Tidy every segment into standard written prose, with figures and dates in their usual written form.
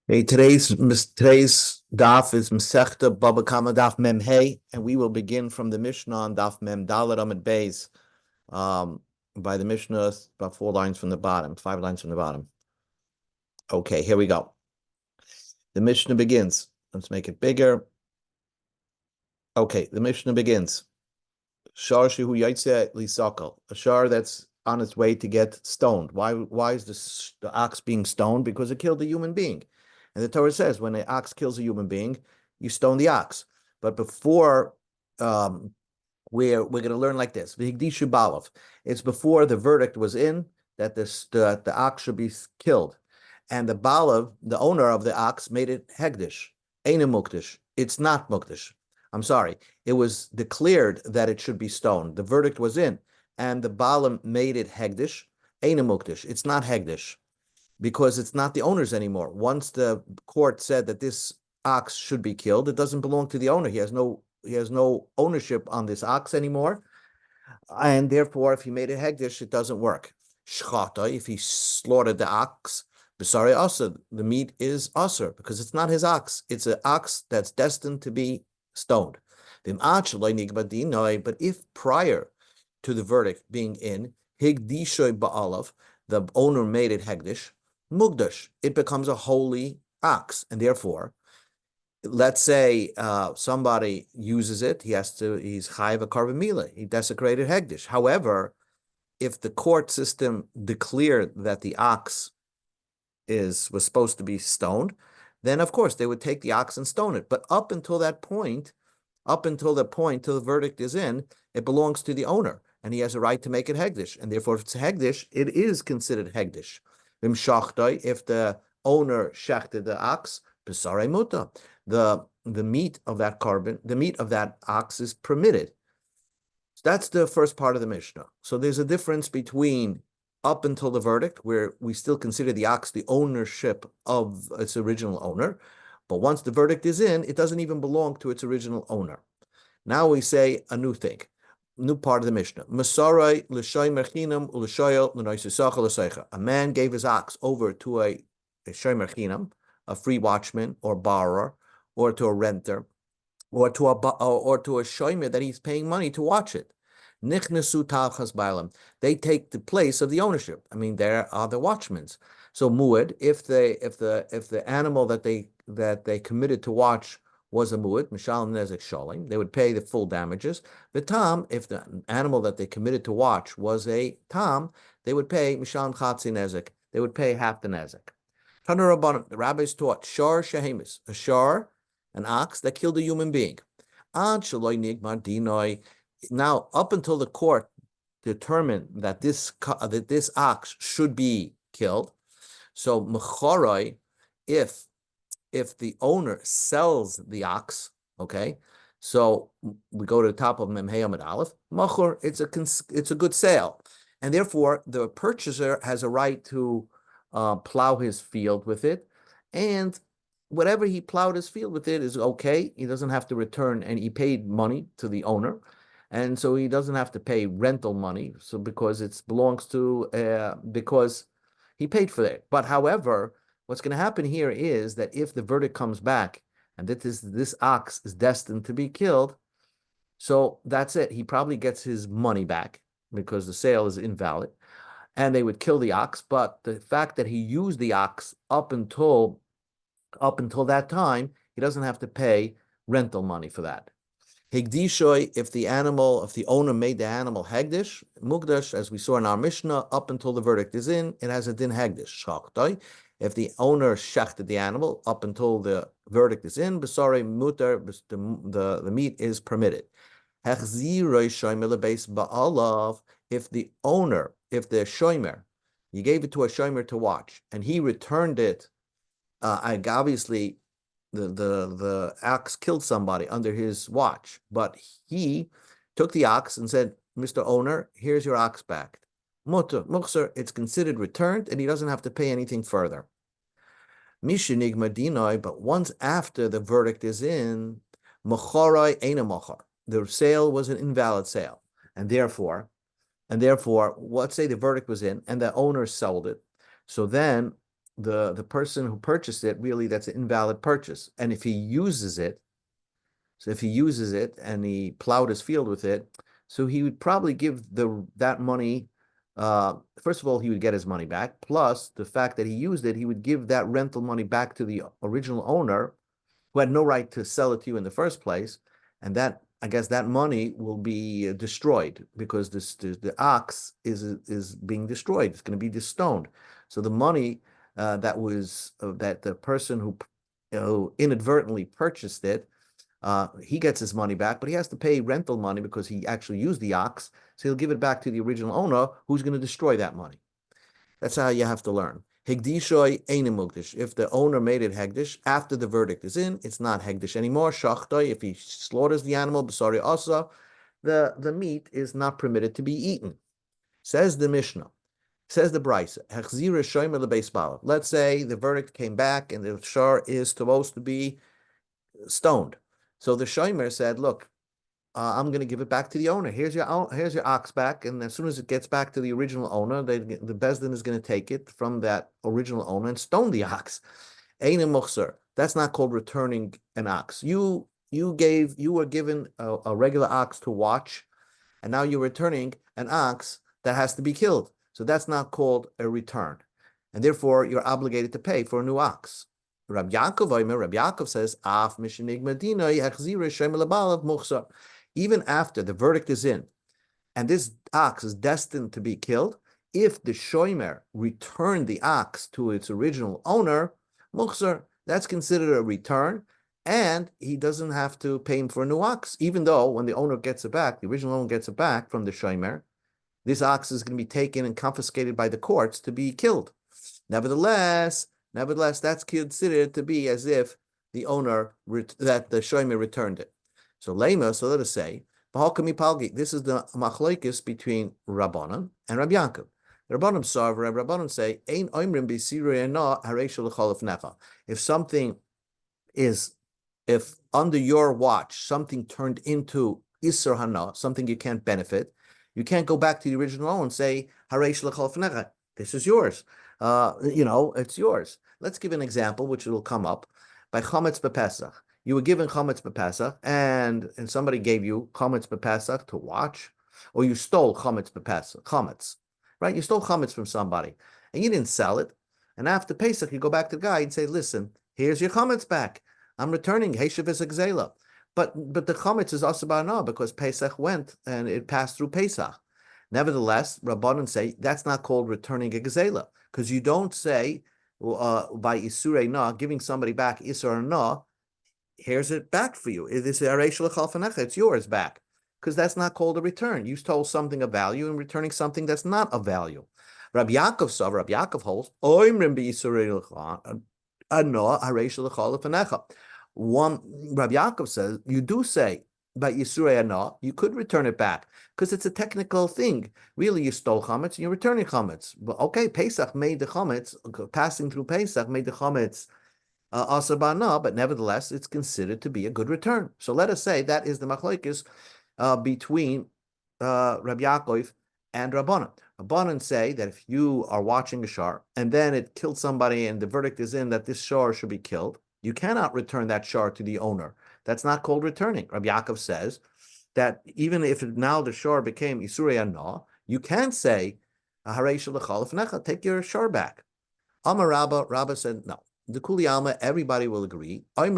Hey, today's daf is Masechta Baba Kamma Daf Mem Hey, and we will begin from the Mishnah on Daf Mem Dalet Amud Beis, by the Mishnah, about 4 lines from the bottom, 5 lines from the bottom. Okay, here we go. The Mishnah begins. Let's make it bigger. Okay, the Mishnah begins. Shar shehu yaitze lisakal, a shar that's on its way to get stoned. Why is the ox being stoned? Because it killed a human being. And the Torah says when an ox kills a human being, you stone the ox. But before we're going to learn like this. V'higdishu balav. It's before the verdict was in that the ox should be killed. And the balav, the owner of the ox, made it hegdish. Ain't a mukdish. It's not mukdish. I'm sorry. It was declared that it should be stoned. The verdict was in, and the balav made it hegdish. Ain't a mukdish. It's not hegdish because it's not the owner's anymore. Once the court said that this ox should be killed, it doesn't belong to the owner. He has no ownership on this ox anymore, and therefore, if he made it hegdish, it doesn't work. Shchata, if he slaughtered the ox, b'sari aser, the meat is aser because it's not his ox. It's an ox that's destined to be stoned. But if prior to the verdict being in, higdishoy ba'alav, the owner made it hegdish, mugdash, it becomes a holy ox, and therefore, let's say somebody uses it, he's chayiv a karban milah, he desecrated hegdish. However, if the court system declared that the ox was supposed to be stoned, then of course they would take the ox and stone it. But up until the point till the verdict is in, it belongs to the owner, and he has a right to make it hegdish. And therefore, if it's hegdish, it is considered hegdish. If the owner shechted the ox, b'sarei muta, the meat of that carbon, the meat of that ox is permitted. So that's the first part of the Mishnah. So there's a difference between up until the verdict, where we still consider the ox the ownership of its original owner, but once the verdict is in, it doesn't even belong to its original owner. Now we say a new thing, new part of the Mishnah. A man gave his ox over to a shomer chinam, a free watchman or borrower, or to a renter, or to a shomer that he's paying money to watch it. Nichnesu tachas bailam. They take the place of the ownership. I mean, there are the watchmen. So muad, if the animal that they committed to watch was a muad, mishalim nezek shalim, they would pay the full damages. The tam, if the animal that they committed to watch was a tam, they would pay mishalim chatzi nezek. They would pay half the nezek. Taner Rabbanan, the rabbis taught shar shehemis, a shar, an ox that killed a human being. Ad shaloi nigmar dinoi. Now, up until the court determined that this ox should be killed, so mechoroi, if the owner sells the ox, okay, so we go to the top of Mem Hey Amud Aleph, machor, it's a good sale, and therefore the purchaser has a right to plow his field with it, and whatever he plowed his field with it is okay. He doesn't have to return, and he paid money to the owner, and so he doesn't have to pay rental money. So because it belongs to because he paid for it. But however, what's going to happen here is that if the verdict comes back and that this ox is destined to be killed, so that's it. He probably gets his money back because the sale is invalid, and they would kill the ox. But the fact that he used the ox up until that time, he doesn't have to pay rental money for that. Higdishoy, if the owner made the animal hegdish, mugdash, as we saw in our Mishnah, up until the verdict is in, it has a din hegdish. Shachtoi, if the owner shechted the animal up until the verdict is in, b'sarei mutar, the meat is permitted. Hechziroi shomer lebeis ba'alav, if the shomer, you gave it to a shomer to watch, and he returned it, obviously the ox killed somebody under his watch, but he took the ox and said, Mr. Owner, here's your ox back. Mukhsar, it's considered returned, and he doesn't have to pay anything further. Mishinig Madinoi, but once after the verdict is in, Machorai Eina Machar, the sale was an invalid sale, and therefore, let's say the verdict was in and the owner sold it. So then the person who purchased it, really that's an invalid purchase. And if he uses it, so if he uses it and he plowed his field with it, so he would probably give that money. First of all, he would get his money back. Plus, the fact that he used it, he would give that rental money back to the original owner, who had no right to sell it to you in the first place. And that, I guess, that money will be destroyed because the ox is being destroyed. It's going to be distoned. So the money that the person who inadvertently purchased it, he gets his money back, but he has to pay rental money because he actually used the ox. So he'll give it back to the original owner, who's going to destroy that money. That's how you have to learn. Hegdishoy einem mukdish. If the owner made it hegdish after the verdict is in, it's not hegdish anymore. Shachtoy, if he slaughters the animal, b'sari asa, the meat is not permitted to be eaten. Says the Mishnah. Says the Brisa. Hechzira shoymer lebeis balav. Let's say the verdict came back and the shar is supposed to be stoned. So the shoymer said, "Look, I'm going to give it back to the owner. Here's your ox back, and as soon as it gets back to the original owner, the bezdin is going to take it from that original owner and stone the ox. Eine muchser. That's not called returning an ox. You were given a regular ox to watch, and now you're returning an ox that has to be killed. So that's not called a return, and therefore you're obligated to pay for a new ox." Rabbi Yaakov says, "Af mishenig medina yachzira shem lebalav muchser." Even after the verdict is in, and this ox is destined to be killed, if the shomer returned the ox to its original owner, muchser, that's considered a return, and he doesn't have to pay him for a new ox, even though when the owner gets it back, the original owner gets it back from the shomer, this ox is going to be taken and confiscated by the courts to be killed. Nevertheless, that's considered to be as if the owner, that the shomer returned it. So let us say, this is the machlokes between Rabbanan and Rabbi Yaakov. The Rabbanan say, Ein oimrim b'sirei na harei shelachol lefnecha. If under your watch something turned into isur hana, something you can't benefit, you can't go back to the original owner and say harei shelachol lefnecha. This is yours. It's yours. Let's give an example, which will come up by chametz b'Pesach. You were given chametz b'Pesach, and somebody gave you chametz b'Pesach to watch, or you stole chametz b'Pesach, right? You stole chametz from somebody, and you didn't sell it. And after Pesach, you go back to the guy and say, "Listen, here's your chametz back. I'm returning heishav es gzela." But the chametz is asur now because Pesach went and it passed through Pesach. Nevertheless, Rabbanan say that's not called returning a gzela, because you don't say by isurei na, giving somebody back isur na, here's it back for you. It's yours back. Because that's not called a return. You stole something of value and returning something that's not of value. Rabbi Yaakov holds, Rabbi Yaakov says, you do say, by Yisurei Ana, you could return it back, because it's a technical thing. Really, you stole chametz and you're returning chametz. But okay, Pesach made the chametz, passing through Pesach made the chametz asur ba'ana, but nevertheless, it's considered to be a good return. So let us say that is the machlokes between Rabbi Yaakov and Rabbanan. Rabbanan say that if you are watching a shar and then it killed somebody and the verdict is in that this shar should be killed, you cannot return that shar to the owner. That's not called returning. Rabbi Yaakov says that even if now the shar became isurei ana, you can say, harei shelachol lefnecha, take your shar back. Amar Rabba said no. The Kuli Alma, everybody will agree. One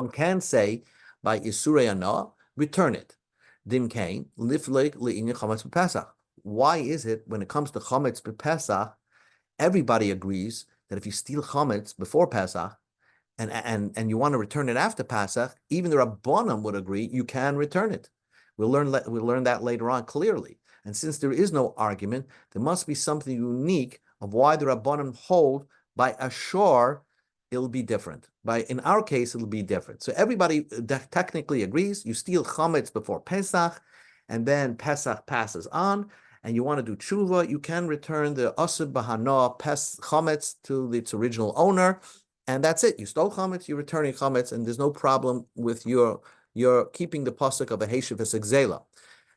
can say by Isurei Ana, return it. Why is it when it comes to chametz b'Pesach, everybody agrees that if you steal chametz before Pesach and you want to return it after Pesach, even the Rabbanim would agree you can return it. We'll learn that later on clearly. And since there is no argument, there must be something unique of why the Rabbanim hold by a shor, it'll be different. In our case, it'll be different. So everybody technically agrees, you steal chametz before Pesach, and then Pesach passes on, and you want to do tshuva, you can return the asur b'hana chametz to its original owner, and that's it. You stole chametz, you're returning chametz, and there's no problem with your keeping the pasuk of a heishav es gzela.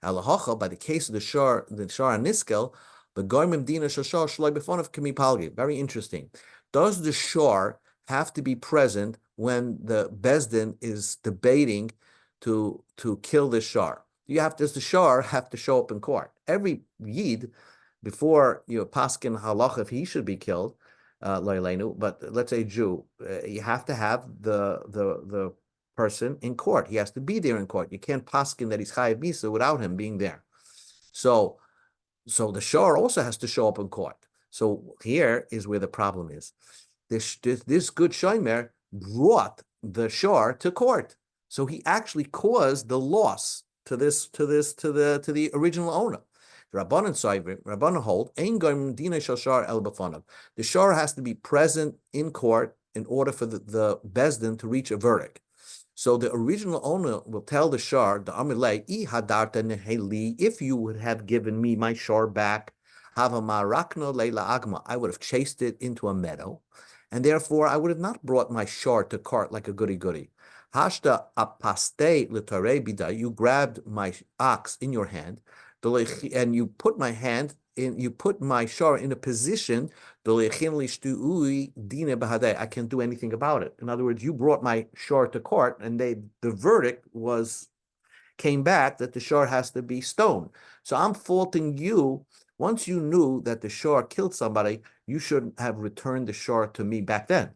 Alahacha, by the case of the shar and niskel, The Goimim Dina Shashar Shloi Befonav Kemi Palgi. Very interesting. Does the shor have to be present when the Bezdin is debating to kill the shor? Does the shor have to show up in court? Every Yid, before paskin halach if he should be killed, but let's say Jew, you have to have the person in court. He has to be there in court. You can't paskin that he's chayav misa without him being there. So the shor also has to show up in court. So here is where the problem is. This good shomer brought the shor to court. So he actually caused the loss to the original owner. Rabbanan hold, ein goim dina shel shor el b'fanav. The shor has to be present in court in order for the bezdin to reach a verdict. So the original owner will tell the shor, the amilei, if you would have given me my shor back, I would have chased it into a meadow, and therefore I would have not brought my shor to court like a goody-goody. Hashta apaste l'tarei bida, you grabbed my ox in your hand, and you put my hand in, you put my shor in a position, I can't do anything about it. In other words, you brought my shor to court, and the verdict came back that the shor has to be stoned. So I'm faulting you. Once you knew that the shor killed somebody, you should have returned the shor to me back then.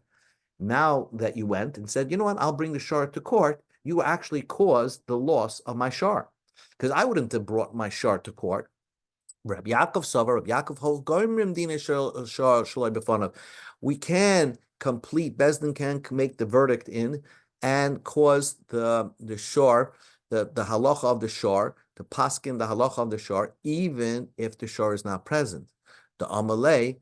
Now that you went and said, you know what, I'll bring the shor to court, you actually caused the loss of my shor. Because I wouldn't have brought my shor to court. Rabbi Yaakov holds, we can complete, Bezdin can make the verdict in and cause the shor, the halacha of the shor, to paskin the halacha of the shor, even if the shor is not present. The amalei,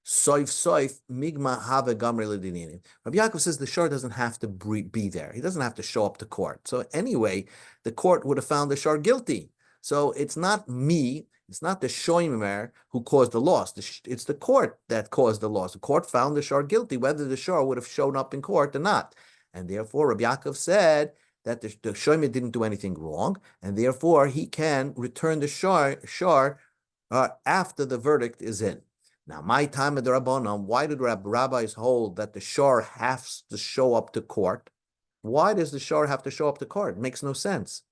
soif migma have gamri ledininim. Rabbi Yaakov says the shor doesn't have to be there. He doesn't have to show up to court. So anyway, the court would have found the shor guilty. So it's not me. It's not the shomer who caused the loss. It's the court that caused the loss. The court found the shor guilty, whether the shor would have shown up in court or not. And therefore, Rabbi Yaakov said that the shomer didn't do anything wrong, and therefore he can return the shor after the verdict is in. Now, my time at the Rabbanon, why did rabbis hold that the shor has to show up to court? Why does the shor have to show up to court? It makes no sense.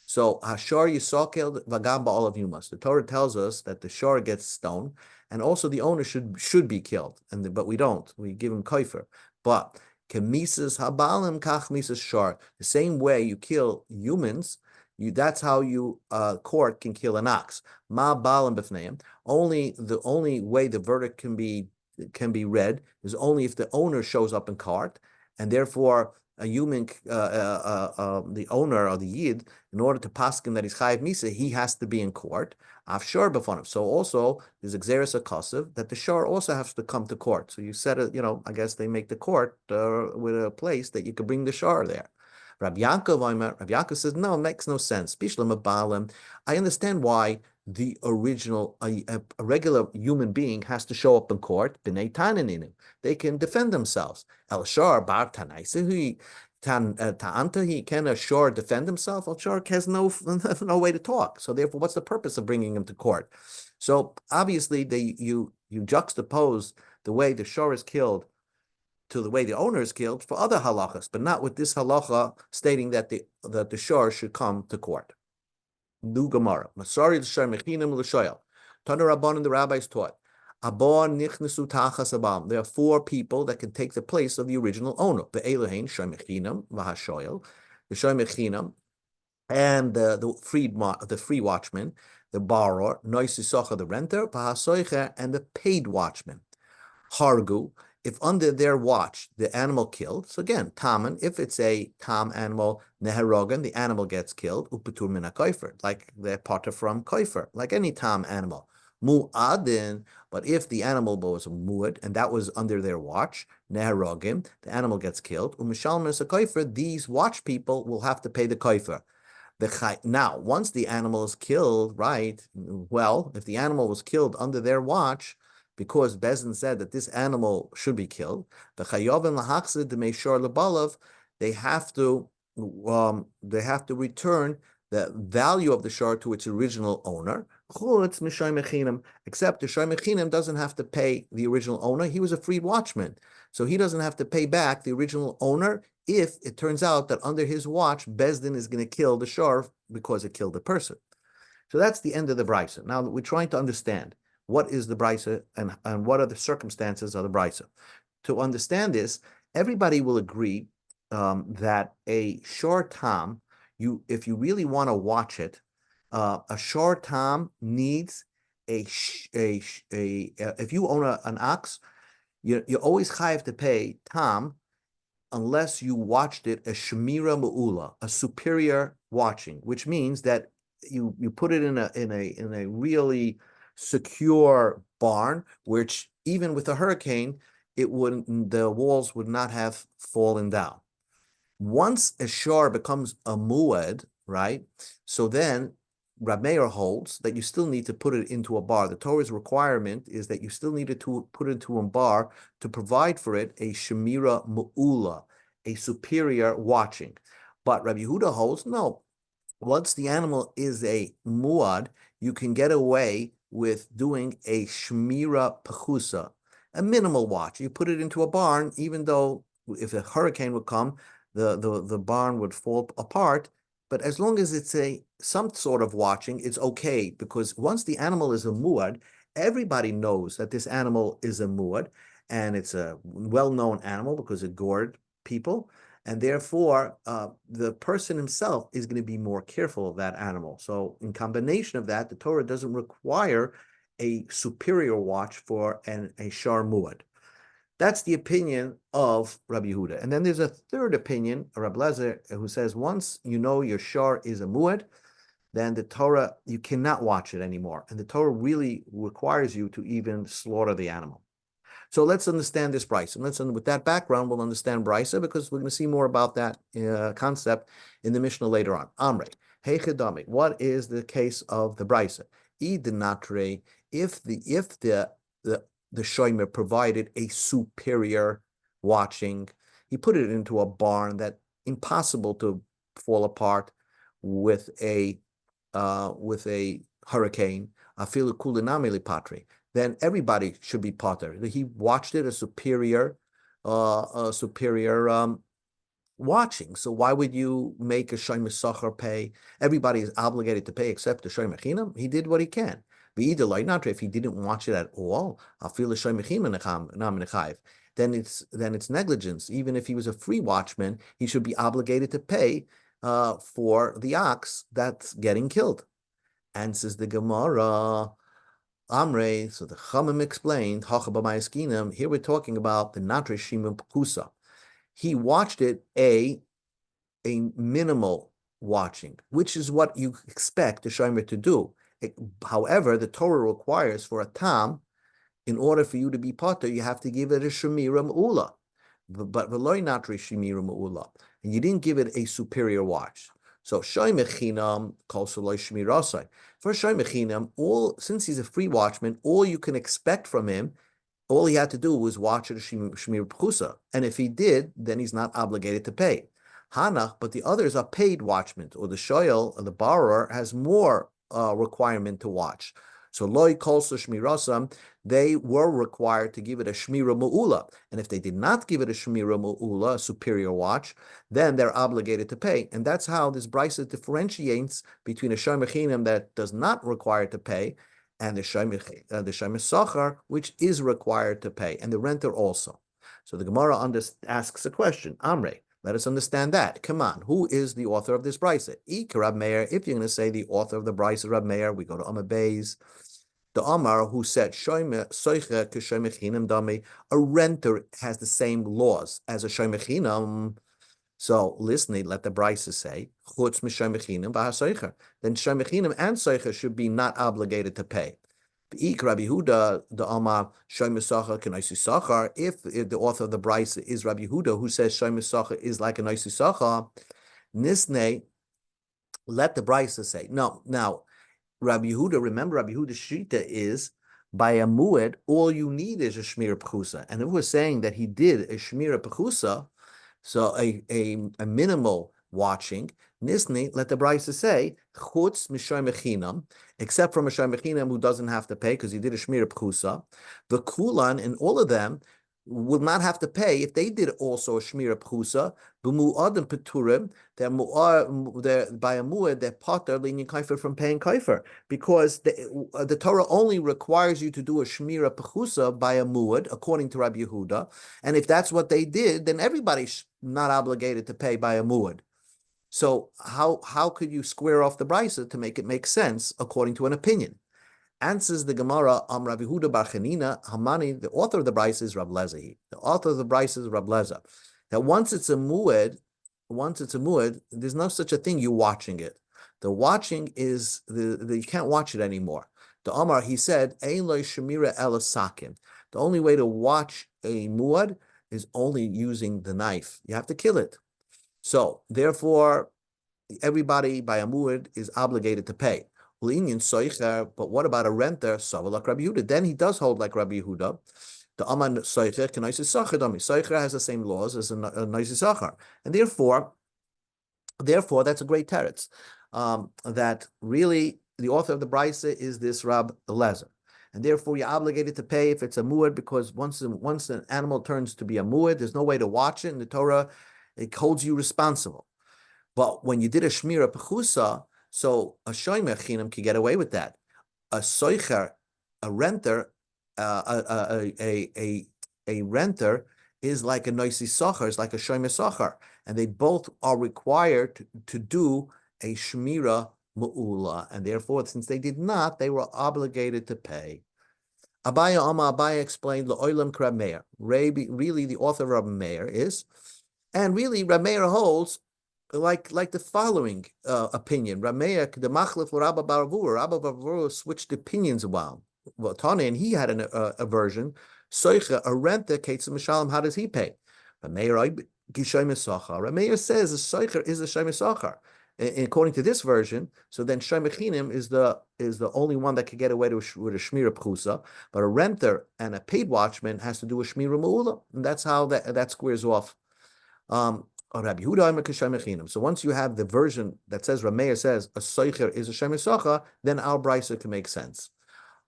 So Hashor Yisokel Vagam Ba'ol Yumas. The Torah tells us that the shor gets stoned, and also the owner should be killed. But we don't. We give him koifer. But Kemisas Habalim Kach Misas Shor. The same way you kill humans, that's how you court can kill an ox. Ma Balim B'fneim. The only way the verdict can be read is only if the owner shows up in court, and therefore a human, the owner or the yid, in order to paskin that he's chayiv misa, he has to be in court. Afshor b'fonav. So also there's exeris akasiv that the shor also has to come to court. So you said it, I guess they make the court with a place that you could bring the shor there. Rabbi Yaakov says, no, it makes no sense. I understand why the original, a regular human being has to show up in court. They can defend themselves. El Shor bar Tanaisa, he can ashore defend himself. El Shor has no way to talk. So therefore, what's the purpose of bringing him to court? So obviously, you juxtapose the way the shor is killed to the way the owner is killed for other halachas, but not with this halacha stating that the shor should come to court. New Gemara. Masari l'shor mechinim l'shoyel. Tana Rabban and the rabbis taught. Abon nichnesu tachas abam. There are 4 people that can take the place of the original owner. The Elohein shor mechinam v'hashoyel. The shor mechinam and the free watchman, the borrower, noisisocha the renter, v'hasoicher and the paid watchman. Hargu. If under their watch the animal killed, so again, taman, if it's a tam animal, neherogan, the animal gets killed, upetur min koifer, like the potter from koifer, like any tam animal. Mu'adin, but if the animal was muad, and that was under their watch, neherogim, the animal gets killed, umishalmin is a koifer, these watch people will have to pay the koifer. Now, once the animal is killed, right, well, if the animal was killed under their watch, because Bezdin said that this animal should be killed, the chayovim lahachzid demeishor lebalav, they have to return the value of the shor to its original owner, Chutz mishoy mechinam, except the shoy mechinam doesn't have to pay the original owner. He was a freed watchman, so he doesn't have to pay back the original owner if it turns out that under his watch, Bezdin is going to kill the shor because it killed the person. So that's the end of the brisa. Now we're trying to understand what is the brisa and what are the circumstances of the brisa. To understand this, everybody will agree that a shor tam, if you really want to watch it, a shor tam needs if you own an ox, you always have to pay tam unless you watched it a shemira mu'ula, a superior watching, which means that you put it in a really secure barn, which even with a hurricane, the walls would not have fallen down. Once a shor becomes a muad, right? So then Rab Meir holds that you still need to put it into a bar. The Torah's requirement is that you still need to put it into a bar to provide for it a shemira mu'ula, a superior watching. But Rabbi Yehuda holds, no, once the animal is a muad, you can get away with doing a shmira pechusa, a minimal watch. You put it into a barn, even though if a hurricane would come, the barn would fall apart. But as long as it's some sort of watching, it's okay, because once the animal is a muad, everybody knows that this animal is a muad, and it's a well-known animal because it gored people. And therefore, the person himself is going to be more careful of that animal. So in combination of that, the Torah doesn't require a superior watch for a shar muad. That's the opinion of Rabbi Yehuda. And then there's a third opinion, Rabbi Lezer, who says once you know your shar is a muad, then the Torah, you cannot watch it anymore. And the Torah really requires you to even slaughter the animal. So let's understand this brisa. And with that background, we'll understand brisa, because we're going to see more about that concept in the Mishnah later on. Amrei, hey chedami, what is the case of the brisa? Idenatre, if the shomer provided a superior watching, he put it into a barn that impossible to fall apart with a hurricane. Afilu kulinami patri, then everybody should be potter. He watched it a superior watching. So why would you make a shomer sachar pay? Everybody is obligated to pay except the shomer chinam. He did what he can. If he didn't watch it at all, then it's negligence. Even if he was a free watchman, he should be obligated to pay for the ox that's getting killed. And says the Gemara, Amre, so the Chamim explained, here we're talking about the Natre Shimon Pekusa. He watched it a minimal watching, which is what you expect the Shomer to do. However, the Torah requires for a tam, in order for you to be potter, you have to give it a Shemira Ma'ula. But Veloy Natre Shemira Ma'ula. And you didn't give it a superior watch. So shomer chinam calls for loy shmirasai. For shomer chinam, since he's a free watchman, all you can expect from him, all he had to do was watch it a shmir pchusa, and if he did, then he's not obligated to pay. Hanach, but the others are paid watchmen, or the shoyel, or the borrower, has more requirement to watch. So loy calls for shmirasam, they were required to give it a shmira mu'ula. And if they did not give it a shmira mu'ula, a superior watch, then they're obligated to pay. And that's how this brisa differentiates between a shomer chinam that does not require to pay and the shomer sachar, which is required to pay, and the renter also. So the Gemara asks a question. Amrei, let us understand that. Come on, who is the author of this brisa? Rab Meir. If you're going to say the author of the brisa, Rab Meir, we go to Amar Beis. The Amar who said a renter has the same laws as a shomer chinam. So listen, let the brisa say chutz mishomer chinam v'hasoicher. Then shomer chinam and soicher should be not obligated to pay. Rabbi Yehuda, the Amar shomer sachar k'noisi sachar. If the author of the brisa is Rabbi Yehuda, who says shomer sachar is like a noisi sachar, nisnei, let the brisa say no. Now, Rabbi Yehuda, remember Rabbi Yehuda's shita is by a mued, all you need is a shmira pechusa. And if we're saying that he did a shmira pechusa, so a minimal watching, Nisni, let the Brisa say, chutz mishoy mechinam, except from mishoy mechinam who doesn't have to pay because he did a shmir pchusa. The kulan and all of them will not have to pay if they did also a shmir pchusa. B'mu'adim peturim, they're by a mu'ad they're potter linyan kaifer from paying kaifer because the Torah only requires you to do a shmir pchusa by a mu'ad according to Rabbi Yehuda, and if that's what they did, then everybody's not obligated to pay by a mu'ad. So how could you square off the brisa to make it make sense according to an opinion? Answers the Gemara, Rabbi Huda Bar Chanina, Hamani, the author of the brisa is Rab Lezahi. The author of the brisa is Rab Leza. That once it's a mu'ed, there's no such a thing, you watching it. The watching is, you can't watch it anymore. The Amar, he said, Ein lo shemira ela sakin. The only way to watch a mu'ed is only using the knife. You have to kill it. So, therefore, everybody by a mu'ed is obligated to pay. But what about a renter? Like Rabbi Yehuda. Then he does hold like Rabbi Yehuda. The Aman Soicher can Soicher has the same laws as a Noisi Sachar. And therefore, that's a great teretz. That really the author of the Brisa is this Rab Eliezer. And therefore, you're obligated to pay if it's a mu'ed, because once an animal turns to be a mu'ed, there's no way to watch it. In the Torah, it holds you responsible. But when you did a shmira pechusa, so a shomer chinam can get away with that. A soicher, a renter, a renter is like a noisi socher, is like a shomer socher, and they both are required to do a shmira mu'ula, and therefore, since they did not, they were obligated to pay. Abaya explained L'olam Rab Meir. Really, the author of Rab Meir is, and really Rab Meir holds like the following opinion. Rab Meir, the machlef Rabba Baravur. Rabba Baravur switched opinions around. Well, Tane, and he had a version. Soicha, a renter, Ketzim Mishalim, how does he pay? Rab Meir says a soicher is a shomer socher. According to this version, so then shomer chinim is the only one that could get away with a shmira pchusa, but a renter and a paid watchman has to do a shmira mu'ula, and that's how that squares off. Rabbi Yehuda, so once you have the version that says Rameir says a soicher is a shomer socher, then our brisa can make sense.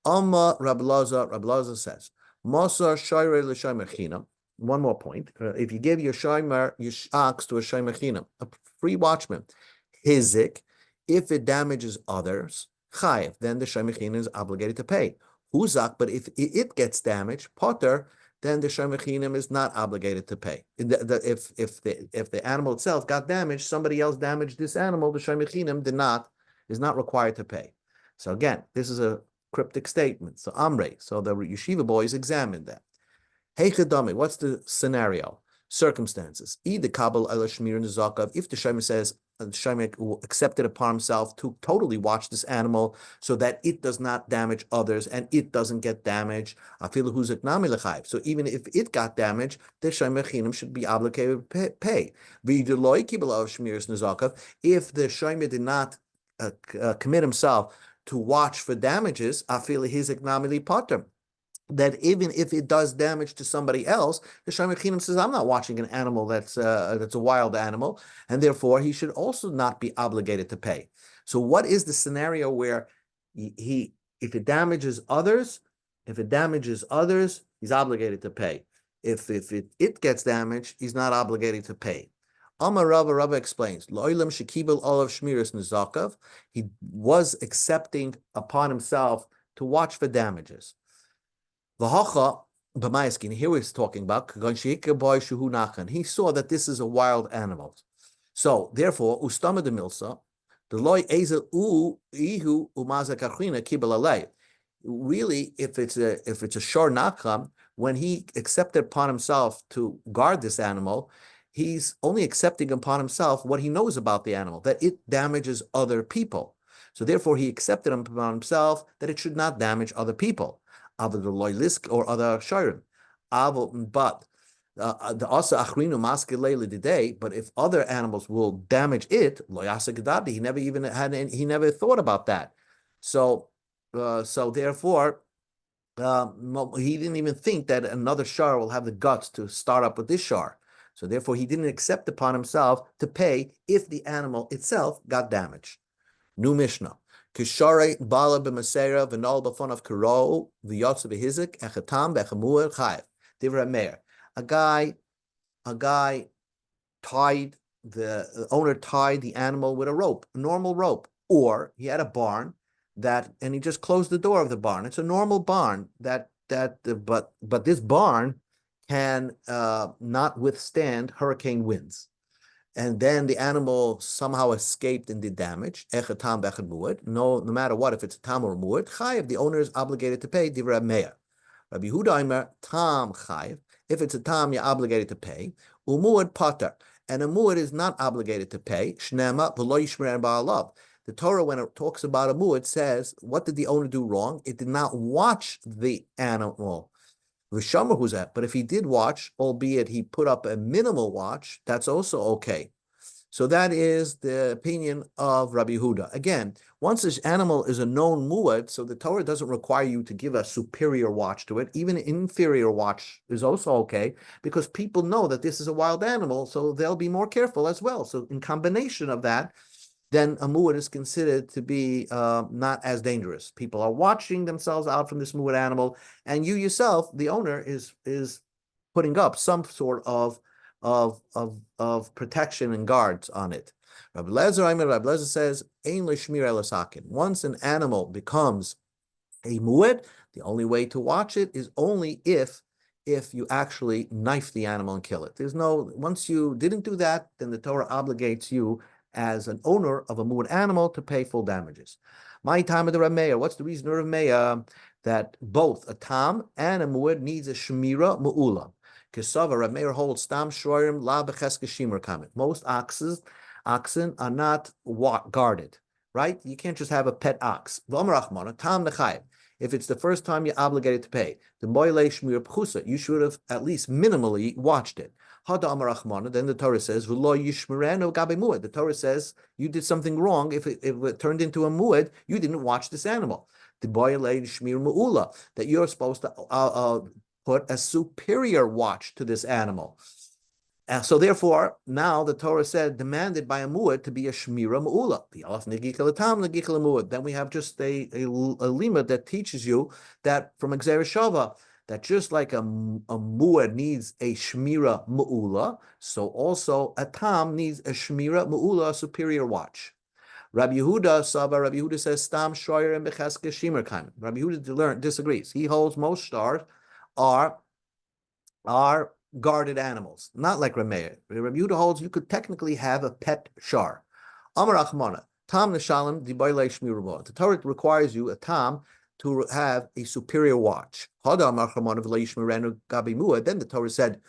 Amma Rabbi Laza says Mosar Shairei l'Shomer Chinam. One more point: if you give your ox to a shomer chinam, a free watchman, hizik, if it damages others, chayiv, then the shomer chinam is obligated to pay. Huzak, but if it gets damaged, potter, then the shomer chinam is not obligated to pay. If the animal itself got damaged, somebody else damaged this animal, the shomer chinam is not required to pay. So again, this is a cryptic statement. So Amrei, so the yeshiva boys examined that. Hey Chedami, what's the scenario? Circumstances. Either Kabul el Shmir and Zakav, if the Shomer says the Shomer accepted upon himself to totally watch this animal so that it does not damage others and it doesn't get damaged. So even if it got damaged, the Shomer Chinam should be obligated to pay. If the Shomer did not commit himself to watch for damages, that even if it does damage to somebody else, the Shomer Chinam says, I'm not watching an animal that's a wild animal, and therefore he should also not be obligated to pay. So what is the scenario where if it damages others, he's obligated to pay. If it gets damaged, he's not obligated to pay. Amar Rava explains, Lo'ilam shekibel olav shmiras nizakav, he was accepting upon himself to watch for damages. V'hacha b'mayaskin, here he's talking about, he saw that this is a wild animal. So, therefore, ustama de milsa, the loy ezel ihu umazak achrina kibel alei. Really, if it's a shor nakam, when he accepted upon himself to guard this animal, he's only accepting upon himself what he knows about the animal, that it damages other people. So therefore, he accepted upon himself that it should not damage other people, or other shirim. But the asa achrinu maske today. But if other animals will damage it, he never thought about that. So therefore, he didn't even think that another shar will have the guts to start up with this shar. So therefore, he didn't accept upon himself to pay if the animal itself got damaged. New Mishnah. Kishare bala b'masera v'nol b'fon of karo v'yotze b'hizik echatam b'chamuer chayev. Divra meir. A guy tied the owner tied the animal with a rope, a normal rope, or he had a barn and he just closed the door of the barn. It's a normal barn but this barn can not withstand hurricane winds. And then the animal somehow escaped and did damage. No matter what, if it's a tam or a muad, chayiv, the owner is obligated to pay. Divra meir. Rabbi Yehuda Aimer, tam chayiv. If it's a tam, you're obligated to pay. Umuad pater, and a muad is not obligated to pay. Shnema v'lo yishmer ba'alav. The Torah, when it talks about a muad, says, what did the owner do wrong? It did not watch the animal. V'shamar who's that? But if he did watch, albeit he put up a minimal watch, that's also okay. So that is the opinion of Rabbi Yehuda. Again, once this animal is a known muad, so the Torah doesn't require you to give a superior watch to it. Even an inferior watch is also okay, because people know that this is a wild animal, so they'll be more careful as well. So in combination of that, then a muad is considered to be not as dangerous. People are watching themselves out from this muad animal, and you yourself, the owner, is putting up some sort of protection and guards on it. Rabbi Lezer says, "Ein l'shmir elasakin." Once an animal becomes a muad, the only way to watch it is only if you actually knife the animal and kill it. Once you didn't do that, then the Torah obligates you as an owner of a muad animal to pay full damages. My time of the Rameya. What's the reason of Rameya that both a tam and a muad needs a shmira mu'ula? Kesava Rameir holds stam shroirim la becheske shimer kamet. Most oxen are not guarded, right? You can't just have a pet ox. V'omer tam nechayim. If it's the first time you're obligated to pay, the moile shmir pchusa, you should have at least minimally watched it. Then the Torah says, the Torah says you did something wrong if it turned into a muad, you didn't watch this animal. The shmir mu'ula, that you're supposed to put a superior watch to this animal. And so therefore, now the Torah said, demanded by a muad to be a shmira mu'ula. Then we have just a limit that teaches you that from Xer Shava, that just like a muad needs a shmira mu'ula, so also a tam needs a shmira mu'ula, a superior watch. Rabbi Yehuda says, stam shoyer and becheske shimer kaim. Rabbi Yehuda disagrees. He holds most stars are guarded animals, not like Rameir. Rabbi Yehuda holds you could technically have a pet shar. Amar Achmana, tam neshalim dibaylei shmirah. The Torah requires you, a tam, to have a superior watch. Then the Torah said,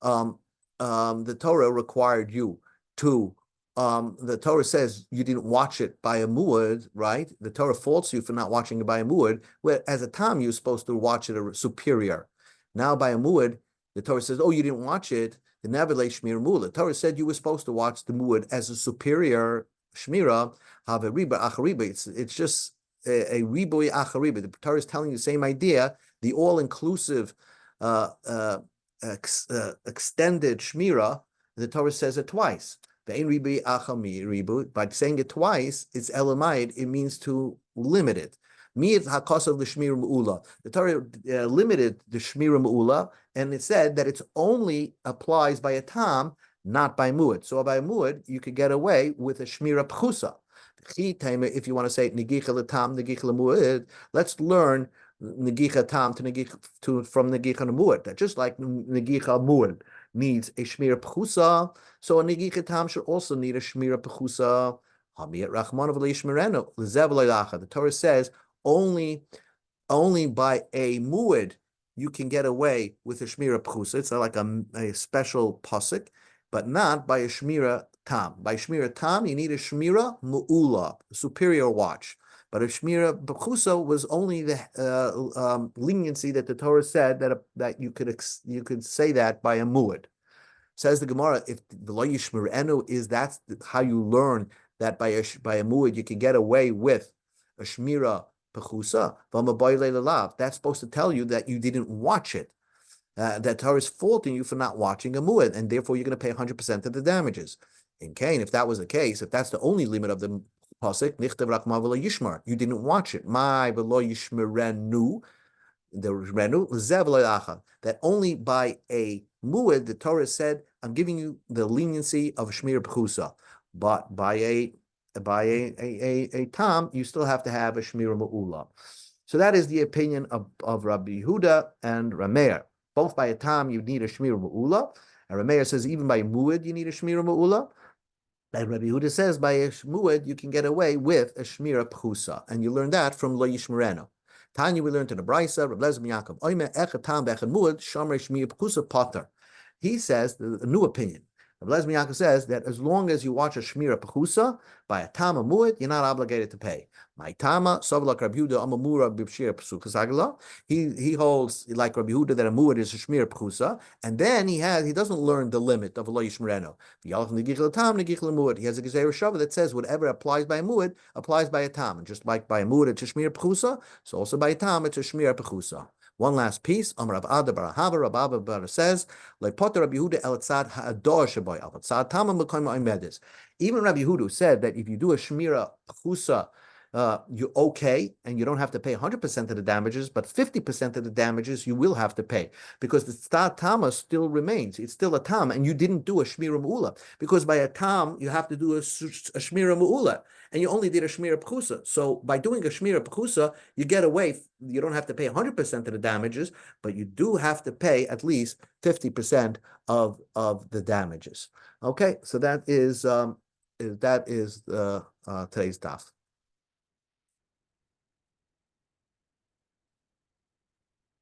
the Torah required you to. The Torah says you didn't watch it by a muad, right? The Torah faults you for not watching it by a muad, where as a tam you're supposed to watch it a superior. Now by a muad, the Torah says, oh, you didn't watch it. The Navilei Shmir Mula. The Torah said you were supposed to watch the muad as a superior shmira. Have a riba achariba. It's just a riboy achariba. The Torah is telling you the same idea. The all-inclusive, extended shmira. The Torah says it twice. By saying it twice, it's elamayid. It means to limit it. The Torah limited the shmira mu'ula, and it said that it only applies by a tam, not by muad. So by muad, you could get away with a shmira pchusa. If you want to say negicha l'tam, negicha l'muad, let's learn negicha tam from negicha l'muad. That just like negicha muad needs a shmira pchusa, so a negicha tam should also need a shmira pchusa. The Torah says only by a muad you can get away with a shmira pchusa. It's like a special pasuk, but not by a shmira tam. By shmira tam, you need a shmira mu'ula, a superior watch. But a shmira pchusa was only the leniency that the Torah said that you could say that by a muad. Says the Gemara, if the lo yishmerenu is that's how you learn that by a muad you can get away with a shmira pechusa, that's supposed to tell you that you didn't watch it. that Torah is faulting you for not watching a muad, and therefore you're going to pay 100% of the damages. In Cain, if that was the case, if that's the only limit of the pasuk, nichtav rak ma v'lo yishmar, you didn't watch it. My v'lo yishmerenu, the renu zev lo yacha, that only by a muad the Torah said, I'm giving you the leniency of shmir b'chusa, but by a tam, you still have to have a shmir ma'ula. So that is the opinion of Rabbi Yehuda and Rameir. Both by a tam you need a shmir ma'ula, and Rameir says even by muad you need a shmir ma'ula. And Rabbi Yehuda says by a muad you can get away with a shmira pchusa, and you learn that from Lo Yishmerenu. Tanya, we learned in the Brisa, Rabbi Lezer ben Yaakov, Oime echad tam bechad muad shamrei shmira pchusa pater. He says a new opinion. Rabbi Lezer ben Yaakov says that as long as you watch a shmira pchusa by a tama muad, you're not obligated to pay. My tama savlak Rabbi Yehuda amamura b'shmira pchusa sagla. He holds like Rabbi Yehuda that a muad is a shmira pchusa, and then he doesn't learn the limit of Lo Yishmerenu. He has a Gezerah Shava that says whatever applies by a muad applies by a tam. And just like by a muad it's a shmir pchusa, so also by a tam it's a shmir pchusa. One last piece. Amar Rav Ada bar Ahava, Rav Abba bar says, "Lepoter Rabbi Yehuda el tzad ha'ador shaboy al tzad tamam l'koyim ha'imedis." Even Rabbi Yehuda said that if you do a shmira pchusa, you're okay, and you don't have to pay 100% of the damages, but 50% of the damages you will have to pay, because the star tama still remains. It's still a tam, and you didn't do a shmira mu'ula, because by a tam you have to do a shmira mu'ula, and you only did a shmira pchusa. So by doing a shmira pchusa, you get away. You don't have to pay 100% of the damages, but you do have to pay at least 50% of the damages. Okay, so that is today's daf.